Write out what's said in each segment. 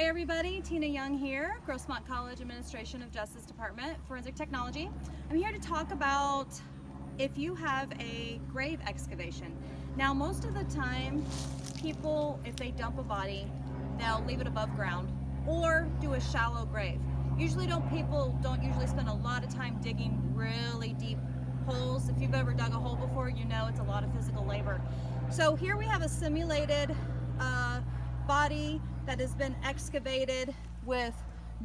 everybody, Tina Young here, Grossmont College Administration of Justice Department, Forensic Technology. I'm here to talk about if you have a grave excavation. Now, most of the time, people, if they dump a body, they'll leave it above ground or do a shallow grave. People don't usually spend a lot of time digging really deep holes. If you've ever dug a hole before, you know it's a lot of physical labor. So here we have a simulated body that has been excavated with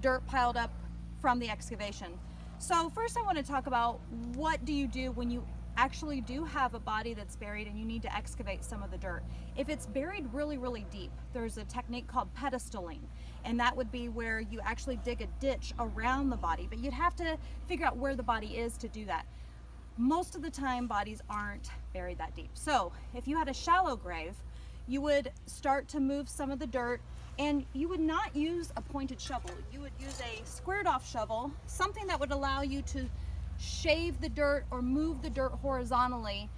dirt piled up from the excavation. So first I want to talk about what do you do when you actually do have a body that's buried and you need to excavate some of the dirt. If it's buried really, really deep, there's a technique called pedestaling, and that would be where you actually dig a ditch around the body, but you'd have to figure out where the body is to do that. Most of the time, bodies aren't buried that deep. So if you had a shallow grave, you would start to move some of the dirt, and you would not use a pointed shovel. You would use a squared off shovel, something that would allow you to shave the dirt or move the dirt horizontally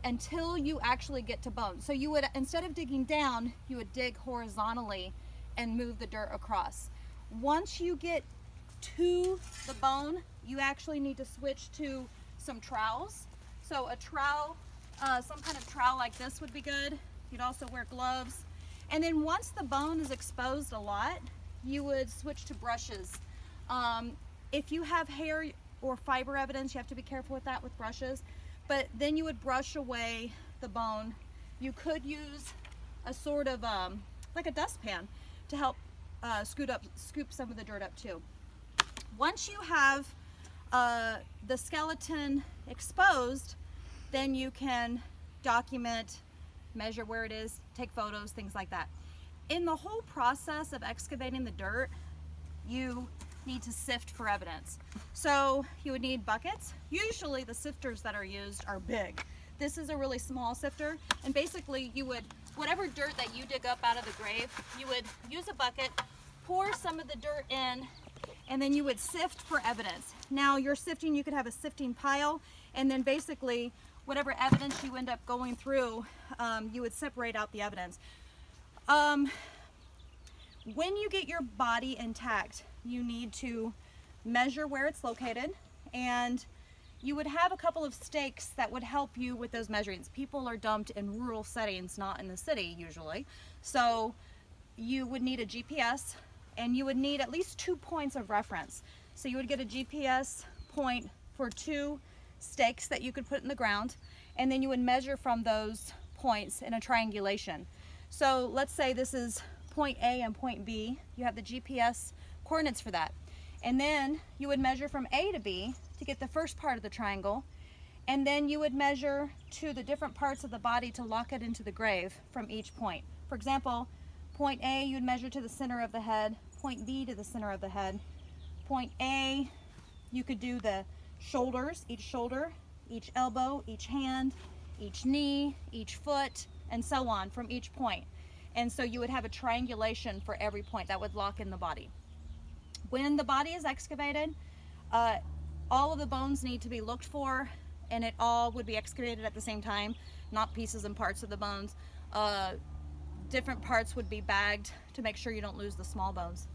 until you actually get to bone. So you would, instead of digging down, you would dig horizontally and move the dirt across. Once you get to the bone, you actually need to switch to some trowels. So a trowel, some kind of trowel like this would be good. You'd also wear gloves. And then once the bone is exposed a lot, you would switch to brushes. If you have hair or fiber evidence, you have to be careful with that with brushes. But then you would brush away the bone. You could use a sort of like a dustpan to help scoop some of the dirt up too. Once you have the skeleton exposed, then you can document, measure where it is, take photos, things like that. In the whole process of excavating the dirt, you need to sift for evidence. So you would need buckets. Usually the sifters that are used are big. This is a really small sifter, and basically you would, whatever dirt that you dig up out of the grave, you would use a bucket, pour some of the dirt in, and then you would sift for evidence. Now your sifting, you could have a sifting pile, and then basically whatever evidence you end up going through, you would separate out the evidence. When you get your body intact, you need to measure where it's located, and you would have a couple of stakes that would help you with those measurements. People are dumped in rural settings, not in the city usually. So you would need a GPS, and you would need at least 2 points of reference. So you would get a GPS point for 2 stakes that you could put in the ground, and then you would measure from those points in a triangulation. So let's say this is point A and point B. You have the GPS coordinates for that. And then you would measure from A to B to get the first part of the triangle, and then you would measure to the different parts of the body to lock it into the grave from each point. For example, point A, you'd measure to the center of the head, point B to the center of the head. Point A, you could do the shoulders, each elbow, each hand, each knee, each foot, and so on from each point. And so you would have a triangulation for every point that would lock in the body. When the body is excavated, all of the bones need to be looked for, and it all would be excavated at the same time, not pieces and parts of the bones. Different parts would be bagged to make sure you don't lose the small bones.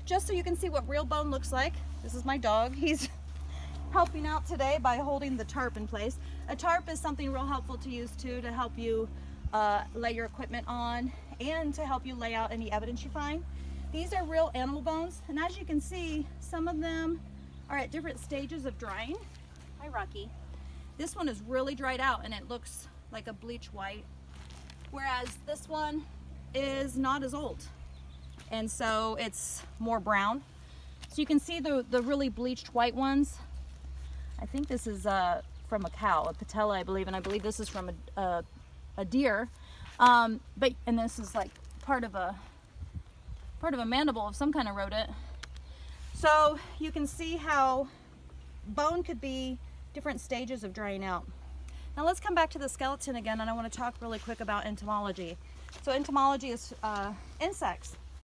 Just so you can see what real bone looks like, this is my dog. He's helping out today by holding the tarp in place. A tarp is something real helpful to use too, to help you lay your equipment on and to help you lay out any evidence you find. These are real animal bones, and as you can see, some of them are at different stages of drying. Hi, Rocky. This one is really dried out and it looks like a bleach white, whereas this one is not as old, and so it's more brown. So you can see the really bleached white ones. I think this is from a cow, a patella, I believe, and I believe this is from a deer. And this is like part of a mandible of some kind of rodent. So you can see how bone could be different stages of drying out. Now let's come back to the skeleton again, and I want to talk really quick about entomology. So entomology is insects.